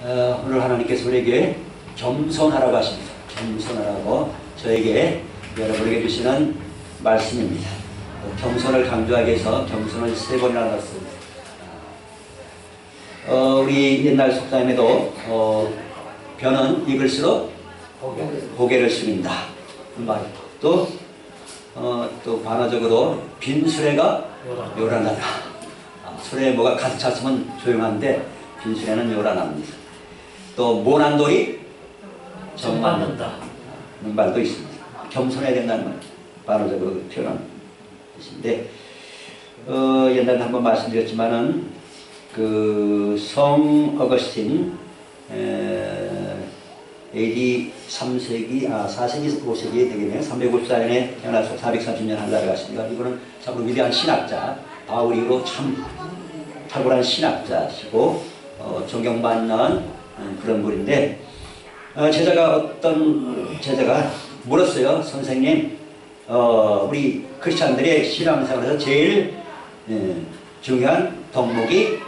오늘 하나님께서 우리에게 겸손하라고 하십니다. 겸손하라고 저에게 여러분에게 주시는 말씀입니다. 겸손을 강조하기 위해서 겸손을 3번이나 넣었습니다. 우리 옛날 속담에도 벼는 익을수록 고개를 숙인다. 또 반어적으로 빈 수레가 요란하다. 수레에 뭐가 가득 찼으면 조용한데 빈 수레는 요란합니다. 또 모난 돌이 정 맞는다. 는 말도 있습니다. 겸손해야 된다는 말, 반어적으로 표현한 것인데 옛날에 한번 말씀드렸지만은 성 어거스틴 AD 3세기, 4세기, 5세기에 되겠네요. 354년에 태어나서 430년 한달에 갔습니다. 이분은 참으로 위대한 신학자, 바울 이후로 참 탁월한 신학자시고 존경받는 그런 분인데 어떤 제자가 물었어요. 선생님, 우리 크리스찬들의 신앙생활에서 제일 중요한 덕목이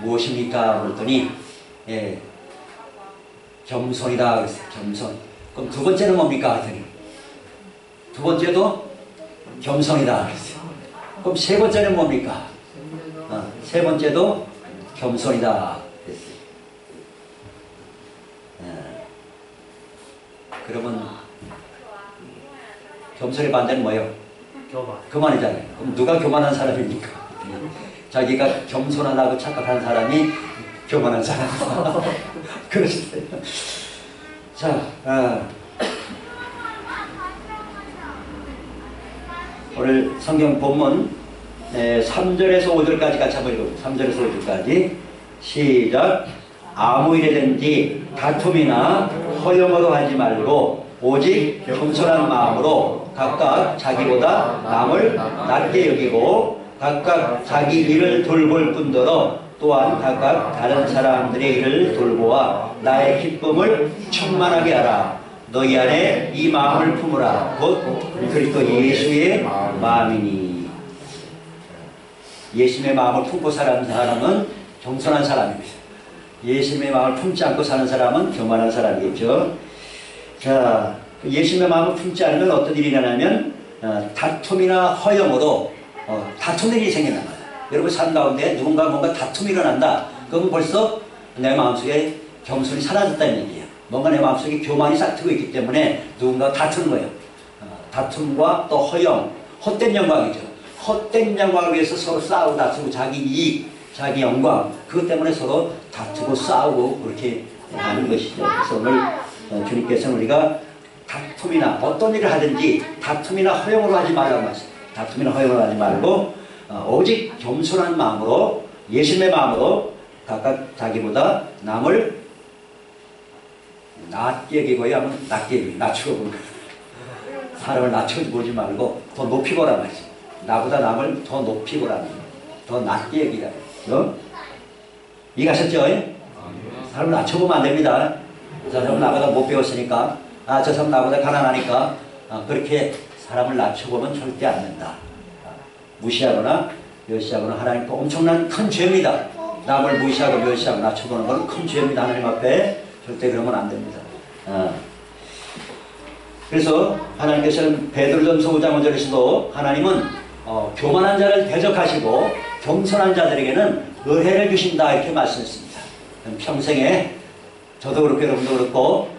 무엇입니까? 그랬더니 겸손이다 그랬어요. 겸손. 그럼 두 번째는 뭡니까? 그랬더니 두 번째도 겸손이다 그랬어요. 그럼 세 번째는 뭡니까? 세 번째도 겸손이다 그랬어요. 그러면 겸손의 반대는 뭐예요? 교만이잖아요. 그럼 누가 교만한 사람입니까? 자기가 겸손하다고 착각한 사람이 교만한 사람. 그러시대요. 자, 오늘 성경 본문 3절에서 5절까지 같이 한번 읽어보세요. 3절에서 5절까지 시작. 아무 일이든지 다툼이나 허영으로 하지 말고 오직 겸손한 마음으로 각각 자기보다 남을 낮게 여기고 각각 자기 일을 돌볼 뿐더러 또한 각각 다른 사람들의 일을 돌보아 나의 기쁨을 충만하게 하라. 너희 안에 이 마음을 품으라. 곧 그리스도 예수의 마음이니. 예수님의 마음을 품고 사는 사람은 겸손한 사람입니다. 예수님의 마음을 품지 않고 사는 사람은 교만한 사람이겠죠. 자, 예수님의 마음을 품지 않으면 어떤 일이 일어나면 다툼이나 허영으로 다투는 일이 생긴단 말이에요. 여러분 삶 가운데 누군가 뭔가 다툼이 일어난다. 그러면 벌써 내 마음속에 겸손이 사라졌다는 얘기예요. 뭔가 내 마음속에 교만이 싹트고 있기 때문에 누군가 다투는 거예요. 다툼과 또 허영, 헛된 영광이죠. 헛된 영광을 위해서 서로 싸우고 다투고 자기 이익, 자기 영광, 그것 때문에 서로 다투고 싸우고 그렇게 하는 것이죠. 그래서 오늘 주님께서는 우리가 다툼이나 어떤 일을 하든지 다툼이나 허영으로 하지 말라고 말씀합니다. 다툼이나 허영으로 하지 말고 오직 겸손한 마음으로 예수님의 마음으로 각각 자기보다 남을 낮게 여기고요. 하면 낮게 여기고 낮추고 보는 거예요. 사람을 낮춰 보지 말고 더 높이 보라 말이죠. 나보다 남을 더 높이 보라, 더 낮게 여기라. 이해가셨죠? 사람을 낮춰보면 안 됩니다. 저 사람은 나보다 못 배웠으니까, 저 사람 나보다 가난하니까 그렇게 사람을 낮춰보면 절대 안 된다. 무시하거나 멸시하거나 하나님 엄청난 큰 죄입니다. 남을 무시하고 멸시하고 낮춰보는 건 큰 죄입니다. 하나님 앞에 절대 그러면 안 됩니다. 그래서 하나님께서는 베드로전서 5장 5절에서도 하나님은 교만한 자를 대적하시고 겸손한 자들에게는 은혜를 주신다 이렇게 말씀했습니다. 평생에 저도 그렇고 여러분도 그렇고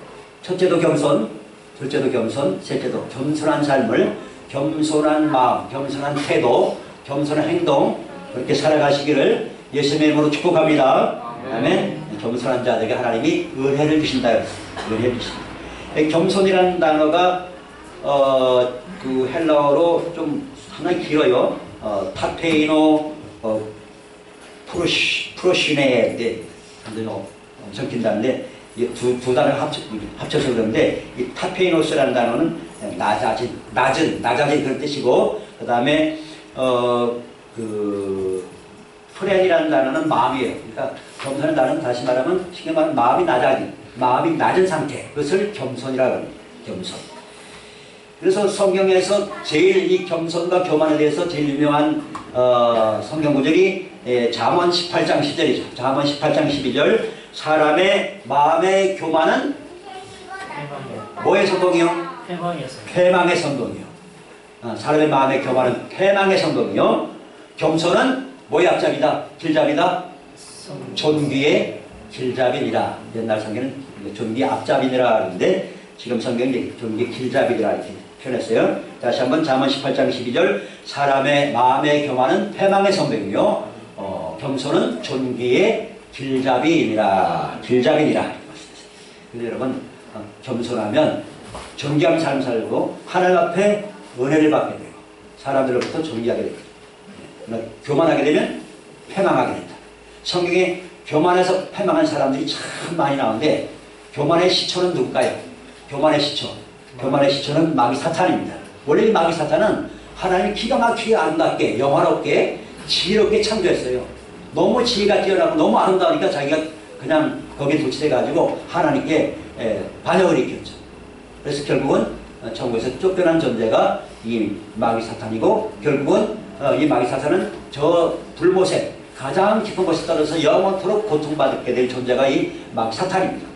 첫째도 겸손, 둘째도 겸손, 셋째도 겸손한 삶을 겸손한 마음, 겸손한 태도, 겸손한 행동 그렇게 살아가시기를 예수님의 이름으로 축복합니다. 아멘. 겸손한 자들에게 하나님이 은혜를 주신다. 은혜를 주신다. 겸손이라는 단어가 헬라어로 좀 상당히 길어요. 타페이노 프로시네 엄청 긴다는데 두 단어를 합쳐서 그러는데 이 타페이노스라는 단어는 낮은 그런 뜻이고 그 다음에 프렌이라는 단어는 마음이에요. 그러니까 겸손한 단어는 다시 말하면 쉽게 말하면 마음이 낮은 상태, 그것을 겸손이라고 합니다. 겸손. 그래서 성경에서 제일 이 겸손과 교만에 대해서 제일 유명한 성경 구절이 잠언 18장 10절이죠. 잠언 18장 12절 사람의 마음의 교만은 뭐의 선동이요? 패망의 선동이요. 사람의 마음의 교만은 패망의 선동이요. 겸손은 뭐의 앞잡이다? 길잡이다? 존귀의 길잡이니라. 옛날 성경은 존귀 앞잡이니라 하는데 지금 성경은 존귀 길잡이니라 이렇게 표현했어요. 다시 한번 잠언 18장 12절 사람의 마음의 교만은 패망의 선동이요. 겸손은 존귀의 길잡이니라. 길잡이니라. 그래서 여러분 겸손하면 존귀한 삶 살고 하나님 앞에 은혜를 받게 되고 사람들로부터 존귀하게 됩니다. 교만하게 되면 패망하게 된다. 성경에 교만해서 패망한 사람들이 참 많이 나오는데 교만의 시초는 누굴까요? 교만의 시초. 교만의 시초는 마귀 사탄입니다. 원래 이 마귀 사탄은 하나님이 기가 막히게 아름답게 영화롭게 지혜롭게 창조했어요. 너무 지혜가 뛰어나고 너무 아름다우니까 자기가 그냥 거기에 도취돼가지고 하나님께 반역을 일으켰죠. 그래서 결국은 천국에서 쫓겨난 존재가 이 마귀 사탄이고 결국은 이 마귀 사탄은 저 불못에 가장 깊은 곳에 떨어져서 영원토록 고통받게 될 존재가 이 마귀 사탄입니다.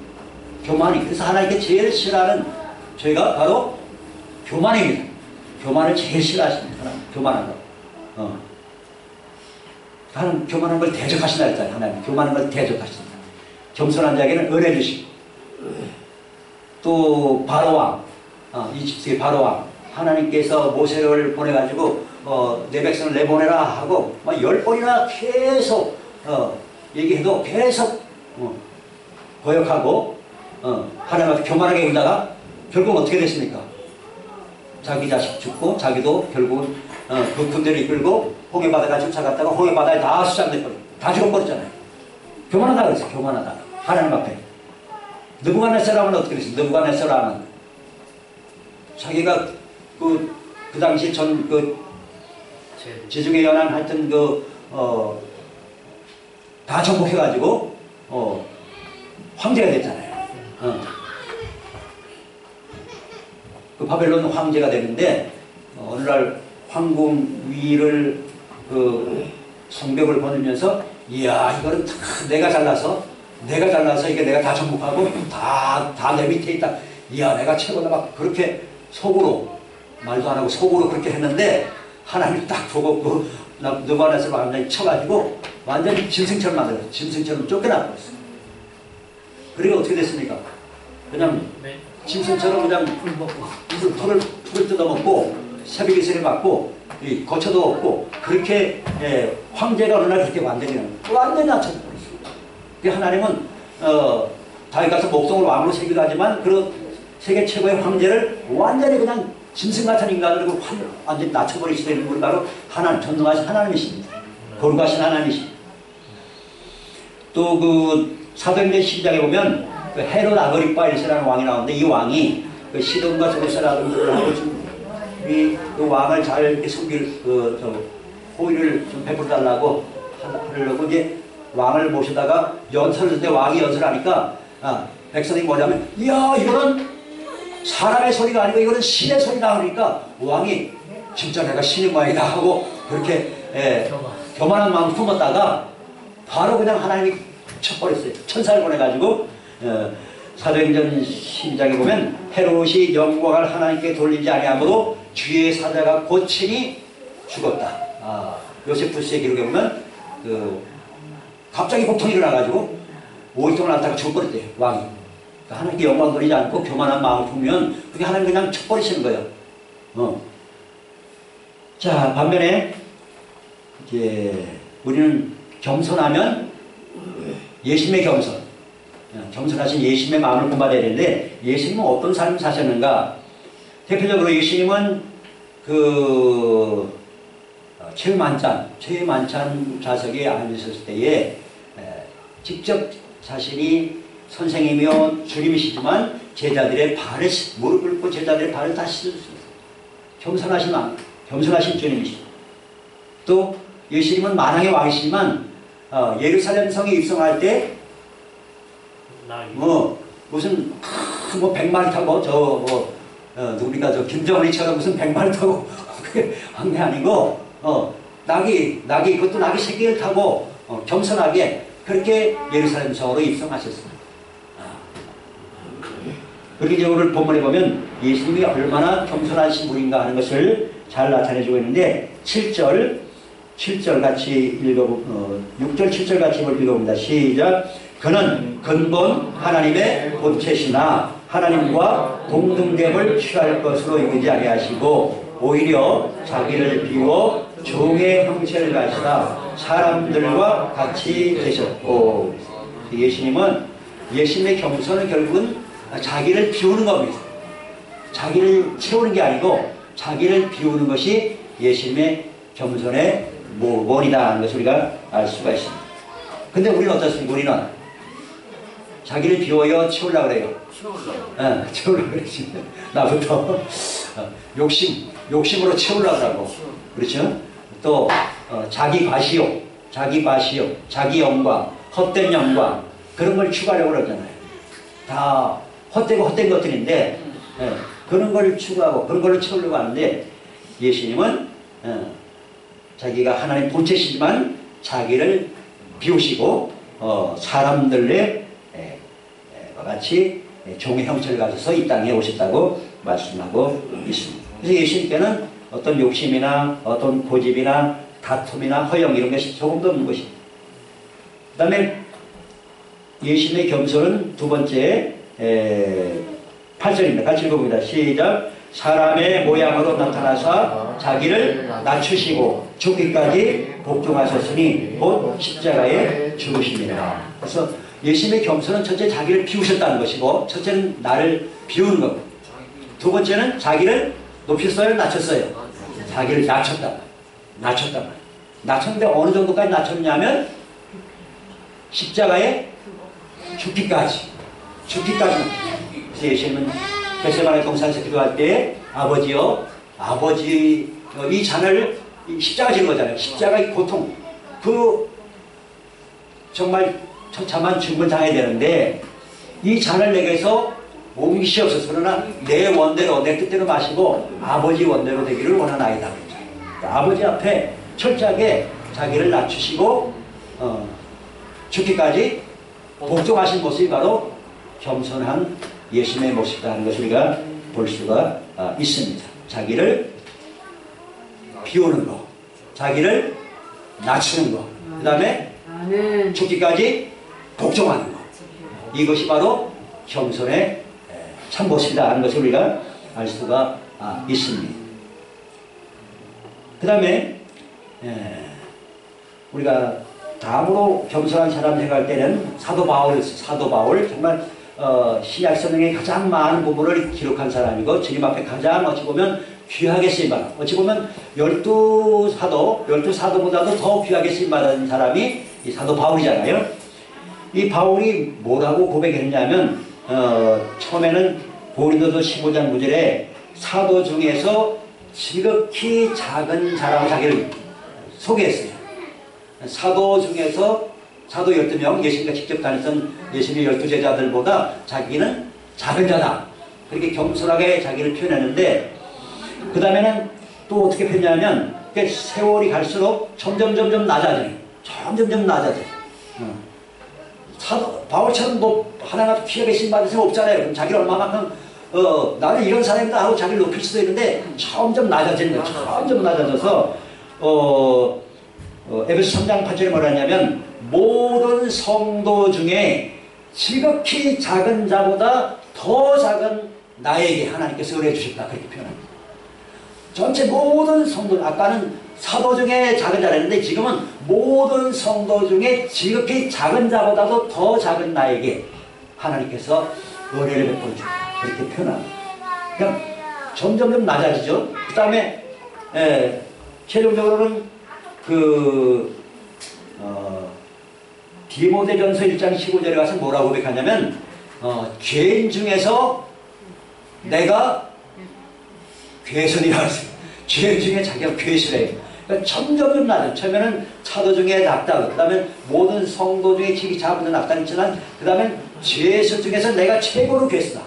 교만이. 그래서 하나님께 제일 싫어하는 죄가 바로 교만입니다. 교만을 제일 싫어하십니다. 교만한 거. 하나님 교만한 걸 대적하신다 했잖아요. 하나님 교만한 걸 대적하신다. 겸손한 자에게는 은혜 주시고 또 바로왕 이집트의 바로왕 하나님께서 모세를 보내가지고 내 백성을 내보내라 하고 막 10번이나 계속 얘기해도 계속 거역하고 하나님 앞에 교만하게 군다가 결국 어떻게 됐습니까? 자기 자식 죽고 자기도 결국은 그 군대를 이끌고 홍해바다가 쫓아갔다가 홍해바다에 다 수장돼버리고 다 죽어버렸잖아요. 교만하다 그랬어요. 교만하다. 하나님 앞에. 느부갓네살람은 어떻게 됐어요? 느부갓네살람은 자기가 그 당시 지중해 연안 하여튼 다 정복해가지고 황제가 됐잖아요. 그 바벨론 황제가 됐는데 어느 날 황궁 위를 성벽을 거닐면서 이야 이거는 다 내가 잘나서 이게 내가 다 정복하고 다 내 밑에 있다. 이야 내가 최고다 막 그렇게 속으로 말도 안 하고 속으로 그렇게 했는데 하나님이 딱 보고 느부갓네살을 완전히 쳐가지고 완전히 짐승처럼 만들었어요. 짐승처럼 쫓겨나버렸어요. 그리고 어떻게 됐습니까? 그냥 짐승처럼 그냥 풀을 뜯어먹고 새벽이 세를 맞고 거처도 없고 그렇게 황제가 어느 날 그렇게 완전히 낮춰버렸어요. 하나님은 자기 가서 목동을 왕으로 세기가지만 그 세계 최고의 황제를 완전히 그냥 짐승 같은 인간으로 완전히 낮춰버리시는 분이 바로 하나님, 전능하신 하나님이십니다. 거룩하신 하나님이십니다. 또 사도행전 12장에 보면 헤롯 아그리파 1세라는 왕이 나오는데 이 왕이 시돈과 제루살렘을 하고 그 왕을 잘 이렇게 섬길 호의를 좀 베풀어달라고 하려고 이제 왕을 모시다가 연설을 했는데 왕이 연설하니까 백성이 뭐냐면 이야 이거는 사람의 소리가 아니고 이거는 신의 소리다 그러니까 왕이 진짜 내가 신의 모양이다 하고 그렇게 교만한 마음을 품었다가 바로 그냥 하나님이 쳐버렸어요. 천사를 보내가지고 사도행전 12장에 보면 헤롯이 영광을 하나님께 돌리지 아니하므로 주의 사자가 고친이 죽었다. 요세푸스의 기록에 보면 갑자기 복통이 일어나가지고 5일 동안 앓다가 죽어버렸대요. 왕이. 그러니까 하나님께 영광 돌리지 않고 교만한 마음을 품으면 그게 하나님 그냥 쳐버리시는 거예요. 자 반면에 이제 우리는 겸손하면 예수님의 겸손하신 예수님의 마음을 본받아야 되는데 예수님은 어떤 삶을 사셨는가? 대표적으로 예수님은 최만찬 좌석에 앉으셨을 때에 직접 자신이 선생이며 주님이시지만 제자들의 발을 무릎 꿇고 제자들의 발을 다 씻어주셨어요. 겸손하신 주님이시죠. 또 예수님은 만왕의 왕이시지만 예루살렘 성에 입성할 때 무슨 100마리 타고 누구니까 김정은이처럼 무슨 100마리 타고 그게 한 게 아니고 낙이 그것도 낙이 새끼를 타고 겸손하게 그렇게 예루살렘 성으로 입성하셨습니다. 그렇게 이제 오늘 본문에 보면 예수님이 얼마나 겸손하신 분인가 하는 것을 잘 나타내주고 있는데 7절 같이 6절 7절 같이 읽어봅니다. 시작. 그는 근본 하나님의 본체시나 하나님과 동등됨을 취할 것으로 여기지 아니하시고 오히려 자기를 비워 종의 형체를 가지사 사람들과 같이 계셨고, 예수님의 겸손은 결국은 자기를 비우는 겁니다. 자기를 채우는 게 아니고 자기를 비우는 것이 예수님의 겸손의 모본이다 하는 것을 우리가 알 수가 있습니다. 근데 우리는 어떻습니까? 우리는 자기를 비워요? 채우려고 그래요? 채우려고 그러지. 나부터 욕심으로 채우려고 하고, 그렇죠? 또 자기 과시욕, 자기 영광, 헛된 영광, 그런 걸 추구하려고 그러잖아요. 다 헛된 것들인데 그런 걸 추구하고 그런 걸로 채우려고 하는데, 예수님은 자기가 하나님 본체시지만 자기를 비우시고 사람들의 같이 종의 형체를 가져서 이 땅에 오셨다고 말씀하고 있습니다. 그래서 예수님께는 어떤 욕심이나 어떤 고집이나 다툼이나 허영 이런 것이 조금도 없는 것입니다. 그 다음에 예수님의 겸손은 두 번째 8절입니다. 같이 읽어봅니다. 시작. 사람의 모양으로 나타나사 자기를 낮추시고 죽기까지 복종하셨으니 곧 십자가에 죽으십니다. 그래서 예수님의 겸손은 첫째 자기를 비우셨다는 것이고, 첫째는 나를 비우는 것. 두 번째는 자기를 높였어요, 낮췄어요? 자기를 낮췄단 말이에요. 낮췄는데 어느 정도까지 낮췄냐면 십자가에 죽기까지. 그래서 예수님은 겟세마네 동산에서 기도할 때 아버지여, 이 잔을 십자가 지는 거잖아요. 십자가의 고통, 정말 처참한 죽음을 당해야 되는데 이 잔을 내게서 옮기시옵소서. 그러나 내 원대로, 내 뜻대로 마시고 아버지 원대로 되기를 원하나이다. 아버지 앞에 철저하게 자기를 낮추시고 죽기까지 복종하신 모습이 바로 겸손한 예수님의 모습이다 하는 것을 우리가 볼 수가 있습니다. 자기를 비우는 거, 자기를 낮추는 거, 그 다음에 죽기까지 복종하는 것, 이것이 바로 겸손의 참 모습이다 하는 것을 우리가 알 수가 있습니다. 그 다음에 우리가 다음으로 겸손한 사람 생각할 때는 사도 바울 정말 신약 성경의 가장 많은 부분을 기록한 사람이고 주님 앞에 가장 어찌 보면 귀하게 쓰임받은, 어찌 보면 12사도보다도 더 귀하게 쓰임받은 사람이 이 사도 바울이잖아요. 이 바울이 뭐라고 고백했냐면 처음에는 고린도서 15장 9절에 사도 중에서 지극히 작은 자라고 자기를 소개했어요. 사도 중에서 사도 12명, 예수님과 직접 다녔던 예수님의 12제자들보다 자기는 작은 자다. 그렇게 겸손하게 자기를 표현했는데, 그 다음에는 또 어떻게 표현하냐면 세월이 갈수록 점점 낮아져요. 점점 낮아져요. 사도 바울처럼 뭐 하나가 귀하게 신받을 사람 없잖아요. 그럼 자기를 얼마만큼 나는 이런 사람이다 하고 자기를 높일 수도 있는데 점점 낮아지는 거예요. 점점 낮아져서 에베소 3장 8절에 뭐라 하냐면 모든 성도 중에 지극히 작은 자보다 더 작은 나에게 하나님께서 은혜 주셨다, 그렇게 표현합니다. 전체 모든 성도, 아까는 사도 중에 작은 자랬는데 지금은 모든 성도 중에 지극히 작은 자보다도 더 작은 나에게 하나님께서 은혜를 베풀어 주셨다, 그렇게 표현합니다. 그냥 점점 낮아지죠. 그 다음에 최종적으로는 디모데전서 1장 15절에 가서 뭐라고 고백하냐면 죄인 중에서 내가 괴선이라고 했어요. 죄인 중에 자기가 괴수래요. 그러니까 점점 낮아요. 처음에는 사도 중에 낙다, 그 다음에 모든 성도 중에 지극히 작은 낙다는 있지만 그 다음에 죄수 중에서 내가 최고로 괴수다.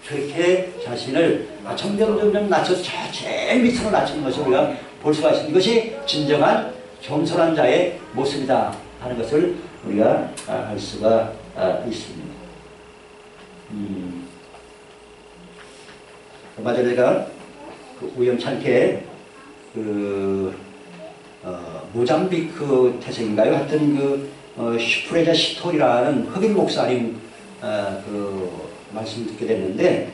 그렇게 자신을 점점 낮춰서 제일 밑으로 낮추는 것을 우리가 볼 수가 있습니다. 이것이 진정한 겸손한 자의 모습이다 하는 것을 우리가 알 수가 있습니다. 얼마 전에 제가 우연찮게 모잠비크 태생인가요? 하여튼 슈프레자 시톨이라는 흑인 목사님 말씀 듣게 됐는데,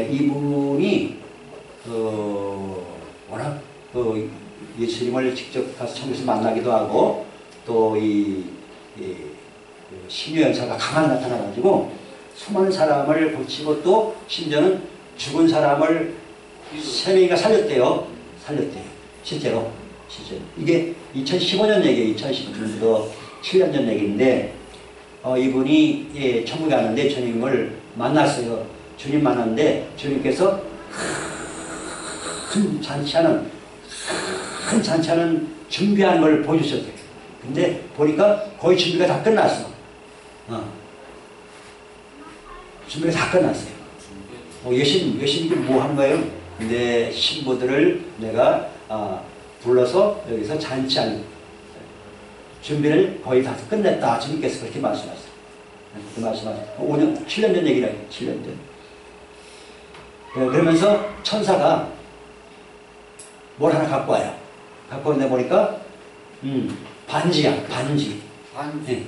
이분이 워낙 예수님을 직접 가서 처음에서 만나기도 하고 또 신유 연사가 강하게 나타나가지고 수많은 사람을 고치고 또 심지어는 죽은 사람을 3명이가 살렸대요. 실제로. 이게 2015년 얘기예요. 2015년도 7년 전 얘기인데, 이분이 천국에 갔는데 주님을 만났어요. 주님 만났는데 주님께서 큰 잔치하는 준비하는 걸 보여주셨대요. 근데 보니까 거의 준비가 다 끝났어. 준비가 다 끝났어요. 예수님이 뭐 한 거예요? 내 신부들을 내가 불러서 여기서 잔치하는 준비를 거의 다 끝냈다. 주님께서 그렇게 말씀하셨어요. 그렇게 말씀하셨어요. 5년, 7년 전 얘기라요. 7년 전. 그러면서 천사가 뭘 하나 갖고 와요. 갖고 왔는데 보니까 반지야. 반지. 네.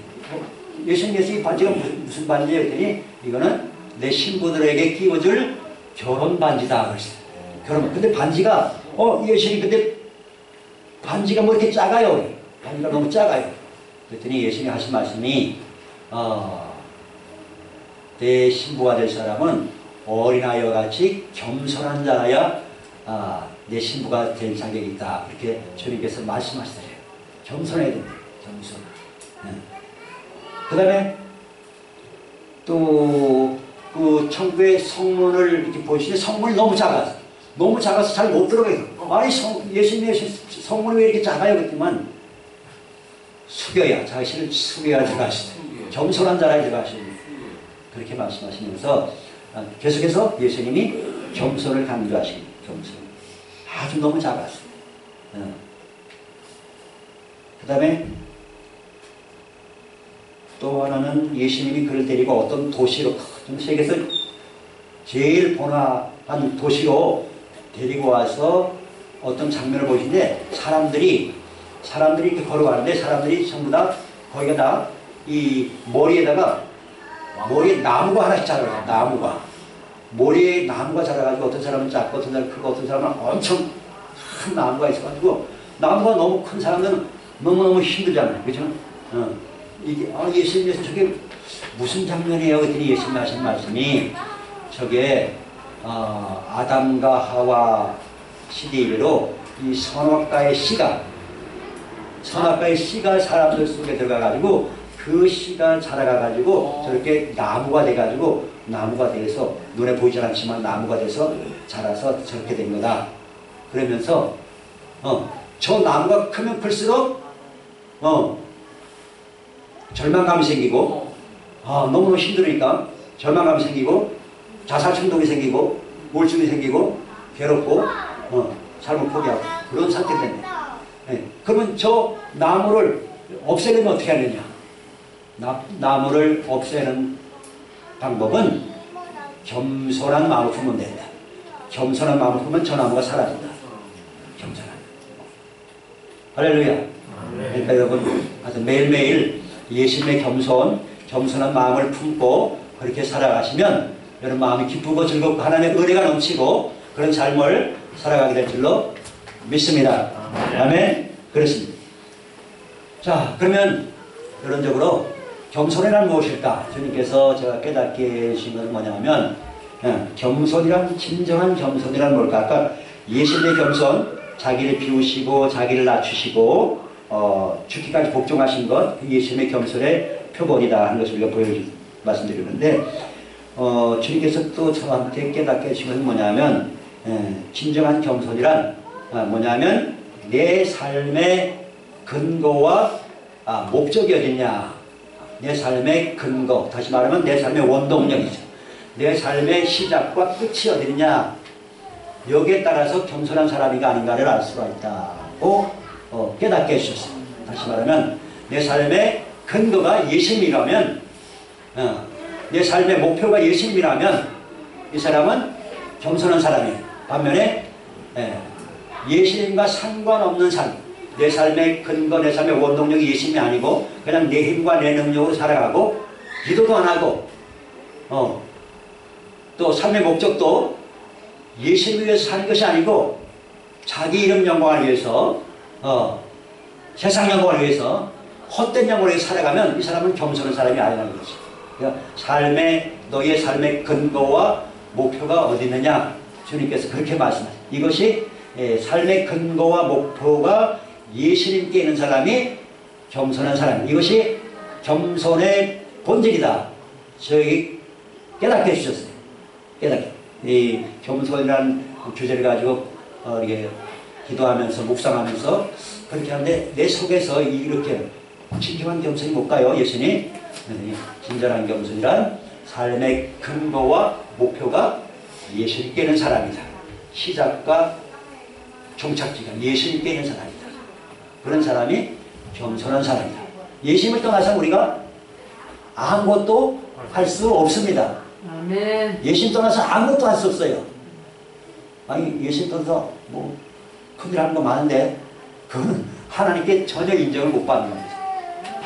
예수님께서 이 반지가 무슨 반지예요? 그랬더니 이거는 내 신부들에게 끼워줄 결혼 반지다. 그랬어요. 결혼. 근데 반지가 예수님 근데 반지가 뭐 이렇게 작아요. 반지가 너무 작아요. 그랬더니 예수님이 하신 말씀이 내 신부가 될 사람은 어린아이와 같이 겸손한 자야 내 신부가 될 자격이 있다. 그렇게 주님께서 말씀하시더래요. 겸손해야 된다. 겸손. 그 다음에 또 천국의 성문을 이렇게 보시는데 성문이 너무 작아서 잘 못 들어가요. 아니 예수님의 성문이 왜 이렇게 작아요? 그랬더만 자신을 숙여야 들어가시다. 겸손한 자라 들어가시다. 그렇게 말씀하시면서 계속해서 예수님이 겸손을 강조하십니다. 겸손. 아주 너무 작았어요. 그 다음에 또 하나는 예수님이 그를 데리고 어떤 도시로, 세계에서 제일 번화한 도시로 데리고 와서 어떤 장면을 보시는데 사람들이 이렇게 걸어가는데 사람들이 전부 다 거기가 다 이 머리에 나무가 하나씩 자라요. 나무가. 머리에 나무가 자라가지고 어떤 사람은 작고 어떤 사람은 크고 어떤 사람은 엄청 큰 나무가 있어가지고 나무가 너무 큰 사람들은 너무너무 힘들잖아요. 그죠? 이게 예수님께서 저게 무슨 장면이에요? 그랬더니 예수님 하신 말씀이 저게 아담과 하와 시대 이래로 이 선악과의 씨가 사람들 속에 들어가가지고 그 씨가 자라가가지고 저렇게 나무가 돼가지고 나무가 돼서 눈에 보이지 않지만 나무가 돼서 자라서 저렇게 된 거다. 그러면서 저 나무가 크면 클수록 절망감이 생기고 너무너무 힘들으니까 절망감이 생기고 자살 충동이 생기고 우울증이 생기고 괴롭고 삶을 포기하고 그런 상태가 됩니다. 네. 그러면 저 나무를 없애려면 어떻게 하느냐? 나무를 없애는 방법은 겸손한 마음을 품으면 된다. 겸손한 마음을 품으면 저 나무가 사라진다. 겸손한. 할렐루야. 그러니까 여러분 아주 매일매일 예수님의 겸손한 마음을 품고 그렇게 살아가시면 여러분 마음이 기쁘고 즐겁고 하나님의 은혜가 넘치고 그런 삶을 살아가게 될 줄로 믿습니다. 아멘. 그렇습니다. 자, 그러면 결론적으로 겸손이란 무엇일까? 주님께서 제가 깨닫게 해주신 것은 뭐냐면 겸손이란 진정한 겸손이란 뭘까? 아까 예수님의 겸손, 자기를 비우시고 자기를 낮추시고 죽기까지 복종하신 것, 예수님의 겸손의 표본이다 하는 것을 우리가 말씀드리는데 주님께서 또 저한테 깨닫게 해주신 것은 뭐냐면 진정한 겸손이란 뭐냐면 내 삶의 근거와 목적이 어딨냐. 내 삶의 근거, 다시 말하면 내 삶의 원동력이죠. 내 삶의 시작과 끝이 어디냐. 여기에 따라서 겸손한 사람인가 아닌가를 알 수가 있다고 깨닫게 해주셨어요. 다시 말하면 내 삶의 근거가 예수님이라면, 내 삶의 목표가 예수님이라면 이 사람은 겸손한 사람이에요. 반면에 예수님과 상관없는 삶, 내 삶의 근거, 내 삶의 원동력이 예수님이 아니고 그냥 내 힘과 내 능력으로 살아가고 기도도 안 하고 또 삶의 목적도 예수님을 위해서 사는 것이 아니고 자기 이름 영광을 위해서 세상 영광을 위해서 헛된 영광을 위해서 살아가면 이 사람은 겸손한 사람이 아니라는 거죠. 그러니까 너희의 삶의 근거와 목표가 어디 있느냐, 주님께서 그렇게 말씀하세요. 이것이 삶의 근거와 목표가 예수님께 있는 사람이 겸손한 사람, 이것이 겸손의 본질이다. 저에게 깨닫게 해주셨어요. 깨닫게. 이 겸손이라는 주제를 가지고 이렇게 기도하면서 묵상하면서 그렇게 하는데 내 속에서 이렇게 진정한 겸손이 뭘까요? 예수님, 진정한 겸손이란 삶의 근거와 목표가 예수님께 있는 사람이다. 시작과 종착지가 예수님께 있는 사람이다. 그런 사람이 겸손한 사람이다. 예수님을 떠나서 우리가 아무것도 할 수 없습니다. 아멘. 예수님 떠나서 아무것도 할 수 없어요. 아니 예수님 떠나서 뭐 큰일 하는 거 많은데 그거는 하나님께 전혀 인정을 못 받는 겁니다.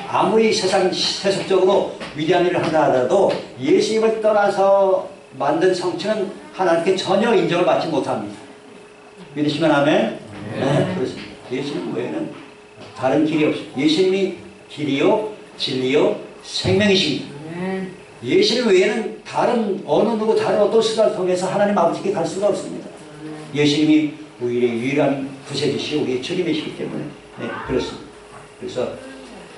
아무리 세속적으로 위대한 일을 한다 하더라도 예수님을 떠나서 만든 성취는 하나님께 전혀 인정을 받지 못합니다. 믿으시면 아멘? 네, 그렇습니다. 예수님 외에는 다른 길이 없습니다. 예수님이 길이요 진리요 생명이십니다. 예수님 외에는 다른 어느 누구 다른 어떤 수단을 통해서 하나님 아버지께 갈 수가 없습니다. 예수님이 우리의 유일한 구세주시오 우리의 주님이시기 때문에 그렇습니다. 그래서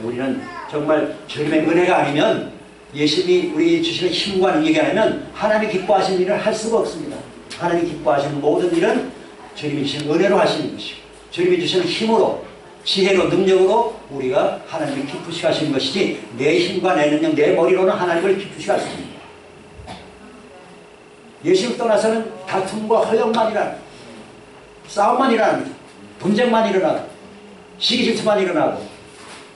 우리는 정말 주님의 은혜가 아니면 예수님이 우리 주시는 힘과 능력이 아니면 하나님이 기뻐하시는 일을 할 수가 없습니다. 하나님이 기뻐하시는 모든 일은 주님이 주시는 은혜로 하시는 것이고 주님이 주시는 힘으로 지혜로 능력으로 우리가 하나님을 기쁘시게 하시는 것이지 내 힘과 내 능력 내 머리로는 하나님을 기쁘시게 할 수 없습니다. 예수를 떠나서는 다툼과 허영만 일어나고 싸움만 일어납니다. 분쟁만 일어나고 시기 질투만 일어나고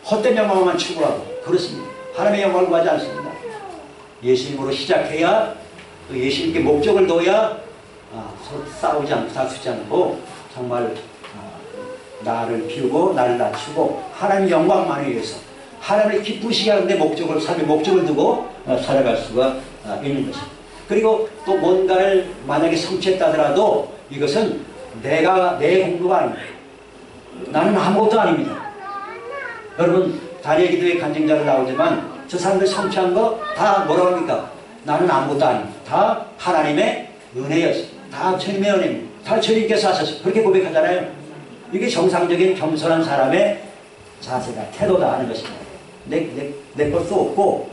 헛된 영광만 추구하고 그렇습니다. 하나님의 영광을 구하지 않습니다. 예수님으로 시작해야 또 예수님께 목적을 둬야 서로 싸우지 않고 다투지 않고 정말 나를 비우고 나를 낮추고 하나님의 영광만을 위해서 하나님을 기쁘시게 하는데 삶의 목적을 두고 살아갈 수가 있는 것입니다. 그리고 또 뭔가를 만약에 성취했다 하더라도 이것은 내 공부가 아닙니다. 나는 아무것도 아닙니다. 여러분 다니엘 기도의 간증자로 나오지만 저 사람들 성취한 거 다 뭐라고 합니까? 나는 아무것도 아닙니다. 다 하나님의 은혜였습니다. 다 주님의 은혜입니다. 다 주님께서 하셨습니다. 그렇게 고백하잖아요. 이게 정상적인 겸손한 사람의 자세다, 태도다 하는 것입니다. 내 것도 없고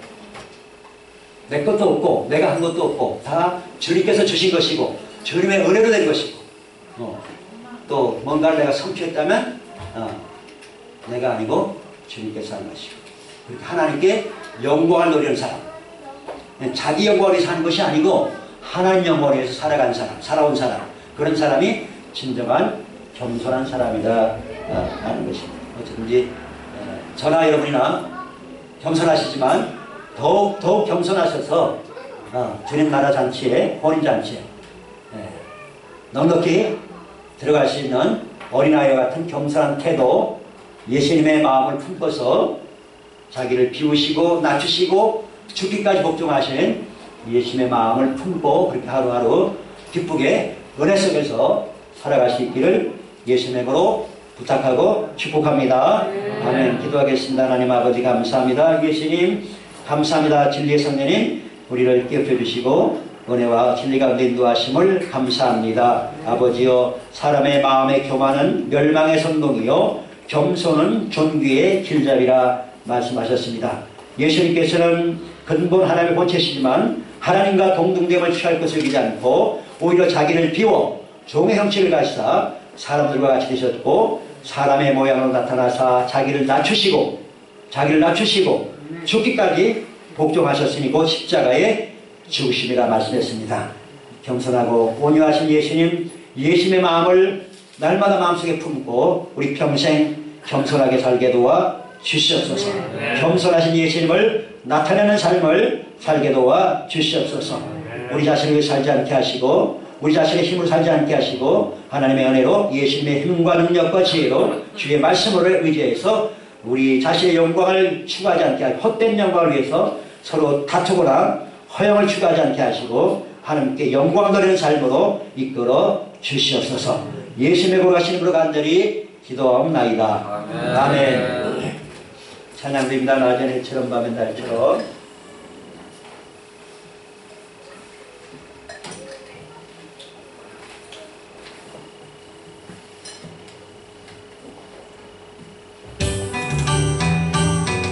내가 한 것도 없고 다 주님께서 주신 것이고 주님의 은혜로 된 것이고 또 뭔가를 내가 성취했다면 내가 아니고 주님께서 한 것이고 그렇게 하나님께 영광을 노리는 사람, 자기 영광을 위해서 하는 것이 아니고 하나님 영광을 위해서 살아온 사람, 그런 사람이 진정한 겸손한 사람이다 하는 것입니다. 어쨌든지 저나 여러분이나 겸손하시지만 더욱 겸손하셔서 주님 나라 잔치에, 혼인 잔치에 넉넉히 들어갈 수 있는 어린아이와 같은 겸손한 태도, 예수님의 마음을 품고서 자기를 비우시고 낮추시고 죽기까지 복종하신 예수님의 마음을 품고 그렇게 하루하루 기쁘게 은혜 속에서 살아갈 수 있기를 예수님의 이름으로 부탁하고 축복합니다. 아멘. 기도하겠습니다. 하나님 아버지 감사합니다. 예수님 감사합니다. 진리의 성령님 우리를 깨우쳐 주시고 은혜와 진리 가운데 인도하심을 감사합니다. 아버지여 사람의 마음의 교만은 멸망의 선동이요 겸손은 존귀의 길잡이라 말씀하셨습니다. 예수님께서는 근본 하나님의 본체시지만 하나님과 동등됨을 취할 것을 여기지 않고 오히려 자기를 비워 종의 형체를 가시사 사람들과 같이 되셨고 사람의 모양으로 나타나사 자기를 낮추시고 죽기까지 복종하셨으니 곧 십자가에 죽으심이라 말씀했습니다. 겸손하고 온유하신 예수님, 예수님의 마음을 날마다 마음속에 품고 우리 평생 겸손하게 살게 도와 주시옵소서. 겸손하신 예수님을 나타내는 삶을 살게 도와 주시옵소서. 우리 자신을 살지 않게 하시고 우리 자신의 힘으로 살지 않게 하시고 하나님의 은혜로 예수님의 힘과 능력과 지혜로 주의 말씀으로 의지해서 우리 자신의 영광을 추구하지 않게 하고 헛된 영광을 위해서 서로 다투거나 허영을 추구하지 않게 하시고 하나님께 영광 돌리는 삶으로 이끌어 주시옵소서. 예수님의 거룩하신 이름으로 간절히 기도하옵나이다. 아멘. 찬양드립니다. 낮엔 해처럼 밤엔 달처럼.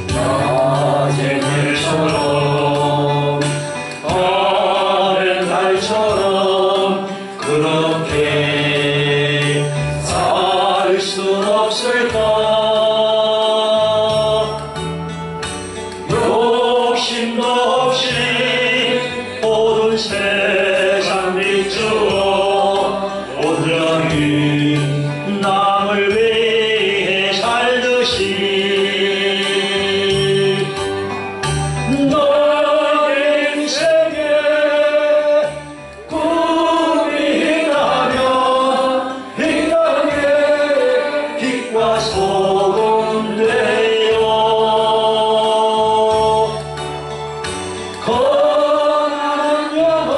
낮엔 해처럼 밤엔 달처럼 그렇게 살 순 없을까. 욕심도 없이 모든 세상 비추어 온전히 남을 위해 살듯이 너의 인생에 꿈이 있다면 이 땅에 빛과 소금 되어 거룩한 영혼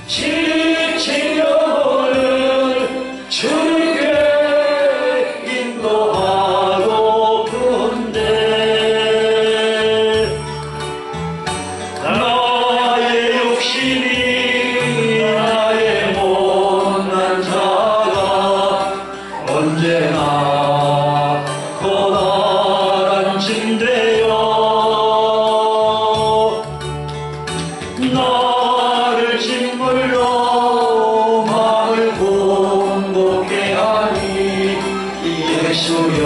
지친 영혼을 주님께 인도하고픈데 나의 욕심이 나의 못난 자가 언제나 커다란 짐되어 나를 짓물러 마음을 공복해 하니 예수여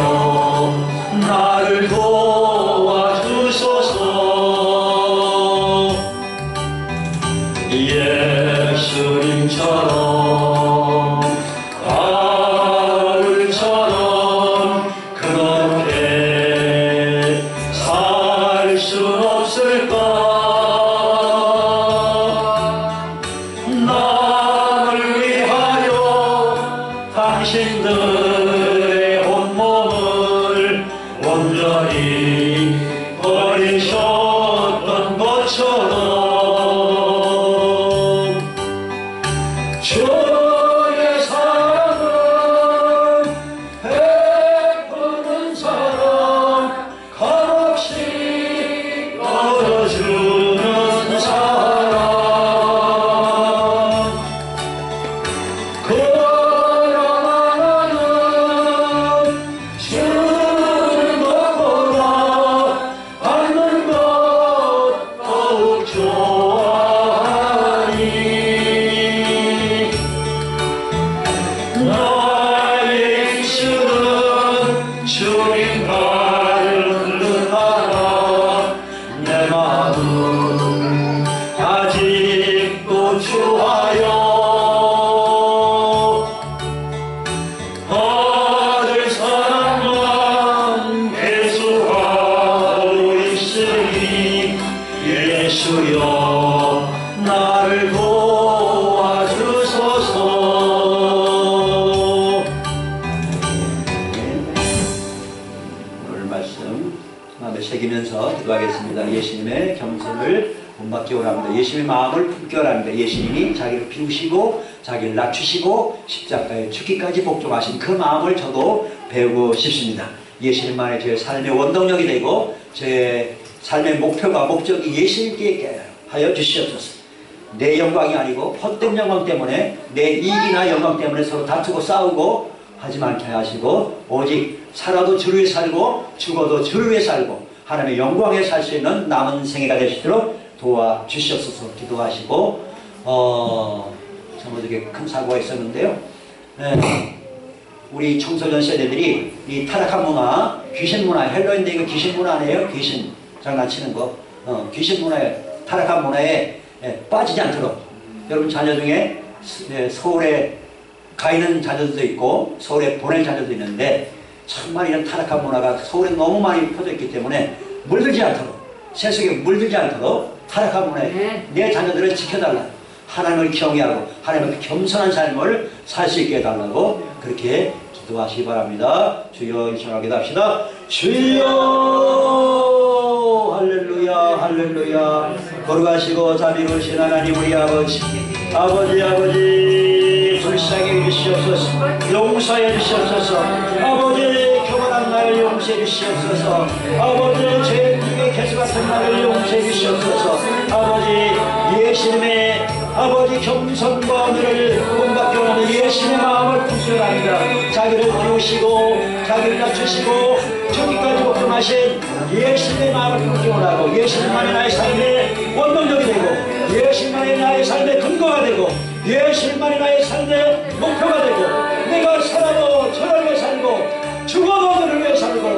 나를 도와주소서. 예수님처럼 바울처럼 그렇게 살 수 없을까. 나를 위하여 당신들의 온몸을 온전히 버리셨던 것처럼 주의 사랑은 베푸는 사랑 값없이 얻어주는 사랑 그러나 나는 주를 먹거나 받는 것 더욱 좋아하니 나의 입술은 주님 발을 하나 내 마음은 아직도 주하여 받을 사랑만 계속하고 있으니 예수여 나를 도와주소서. 오늘 말씀 마음에 새기면서 기도하겠습니다. 예수님의 겸손을 본받기 원합니다. 예수님의 마음을 품기 원합니다. 예수님이 자기를 비우시고 자기를 낮추시고 십자가에 죽기까지 복종하신 그 마음을 저도 배우고 싶습니다. 예수님만의 제 삶의 원동력이 되고 제 삶의 목표가 목적이 예수님께 있게 하여 주시옵소서. 내 영광이 아니고 헛된 영광 때문에 내 이익이나 영광 때문에 서로 다투고 싸우고 하지 않게 하시고 오직 살아도 주를 위해 살고 죽어도 주를 위해 살고 하나님의 영광에 살 수 있는 남은 생애가 되시도록 도와주시옵소서. 기도하시고 참 어저께 큰 사고가 있었는데요. 우리 청소년 세대들이 이 타락한 문화, 귀신 문화, 헬로윈데 이거 귀신 문화 아니에요? 귀신 장난치는 거. 귀신 문화에, 타락한 문화에 빠지지 않도록 여러분 자녀 중에 서울에 가 있는 자녀들도 있고 서울에 보낼 자녀도 있는데 정말 이런 타락한 문화가 서울에 너무 많이 퍼져 있기 때문에 물들지 않도록, 세속에 물들지 않도록 타락한 문화에 내 자녀들을 지켜달라. 하나님을 경외하고 하나님의 겸손한 삶을 살 수 있게 해달라고 그렇게 기도하시기 바랍니다. 주여 일청하게 합시다. 주여 할렐루야 할렐루야. 거룩하시고 자비로우신 하나님 우리 아버지 불쌍히 해주시옵소서. 용서해 주시옵소서. 아버지 교만한 나를 용서해 주시옵소서. 아버지 죄 중에 개수 같은 나를 용서해 주시옵소서. 아버지 예수님의 아버지 겸손과 오늘을 본받게 하는 예수님의 마음을 구별합니다. 자기를 비우시고 자기를 낮추시고 저기까지 복종하신 예수님의 마음을 구별하고 예수님만이 나의 삶의 원동력이 되고 예수님만이 나의 삶의 근거가 되고 예수님만이 나의 삶의 목표가 되고 내가 살아도 저를 위해 살고 죽어도 너를 위해 살고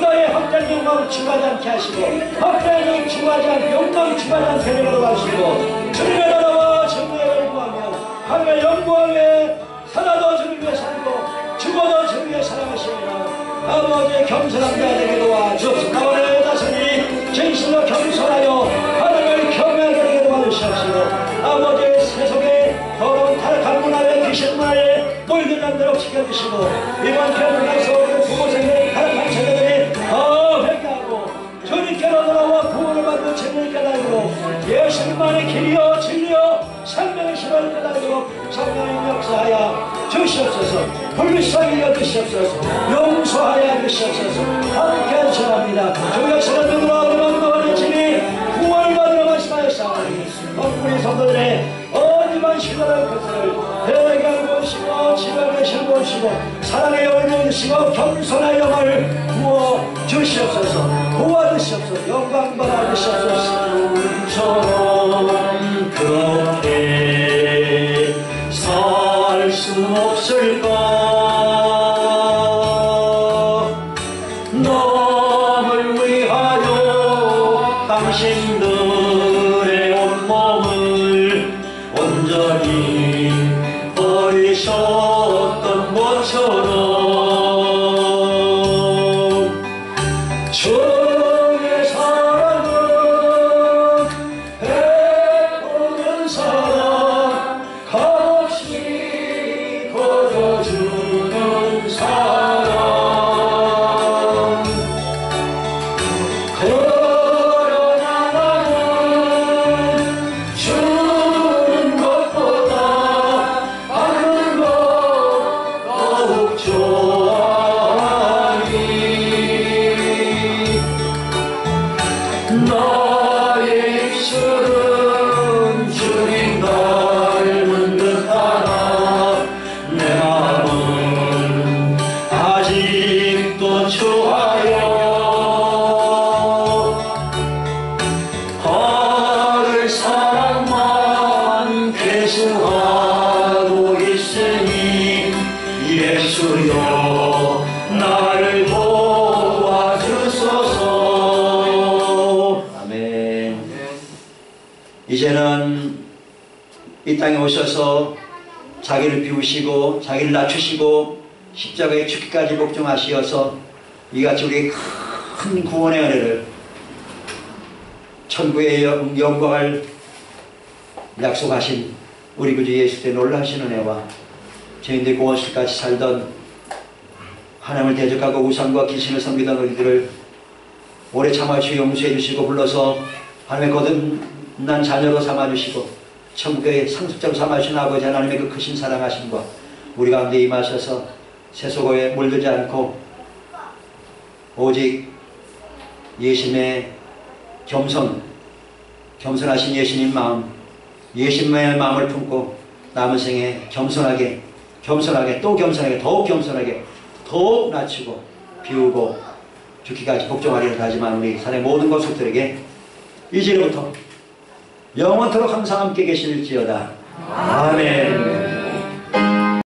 너의 확장 영광을 추구하지 않게 하시고 확장이 추구하지 않고 영광이 추구하지 않게 되도록 하시고 주님의 나라와 정의를 구하며 하늘의 영광에 살아도 주를 위해 살고 죽어도 주를 위해 살아가시오라. 아버지의 겸손한 자 되게 도와주옵소서. 아버지의 자손이 진실로 겸손하여 하나님을 경외하게 되게 도와주시옵시고 아버지의 세속에 더러운 타락한 문화에 귀신 문화에 물들지 않도록 지켜주시고 이번 교회에서 부모생들의 타락한 세대들이 더 회개하고 주님께로 돌아와 구원을 받는 진리를 깨달고 예수님만의 길이요 진리요 생명의 신을 깨달고 성령의 역사하여 주시옵소서. 불쌍히 여기시옵소서. 용서하여 주시옵소서. 함께 전합니다. 주의 사랑으로 우리 진리 구원을 받으러 말씀하였사오니 우리 성도들의 어디만 신뢰할 것을 대개를 보시고 지방의 실 보시고 사랑의 영을 주시고 겸손의 영을 부어 주시옵소서. 도와주시옵소서. 영광 받아 주시옵소서. 처럼 그렇게 살 수 없을까. 너를 위하여 당신들의 온몸을 온전히 버리셨던 것처럼 주의 사랑은 베푸는 사랑 값없이 거둬주는 사랑 그러나 나는 주는 것보다 받는 것 더욱 좋아하니 나의 입술은 주님 닮은 듯하나 내 마음은 아직도 추하여 하늘 사랑만 계승하고 있으니 예수여 나를 도와주소서. 아멘. 이제는 이 땅에 오셔서 자기를 비우시고 자기를 낮추시고 십자가에 죽기까지 복종하시어서 이같이 우리의 큰 구원의 은혜를 천국의 영광을 약속하신 우리 구주 예수의 놀라신 은혜와 죄인들이 고원실같이 살던 하나님을 대적하고 우상과 귀신을 섬기던 우리들을 오래 참아 주 용서해 주시고 불러서 하나님의 거듭난 자녀로 삼아주시고 천국의 상속자로 삼아주신 아버지 하나님의 그 크신 사랑하심과 우리 가운데 임하셔서 세속에 물들지 않고 오직 예수님의 겸손하신 예수님 마음, 예수님의 마음을 품고 남은 생에 겸손하게 또 겸손하게 더욱 겸손하게 더욱 낮추고 비우고 죽기까지 복종하리라 하지만 우리 산의 모든 것들에게 이제부터 영원토록 항상 함께 계실지어다. 아멘.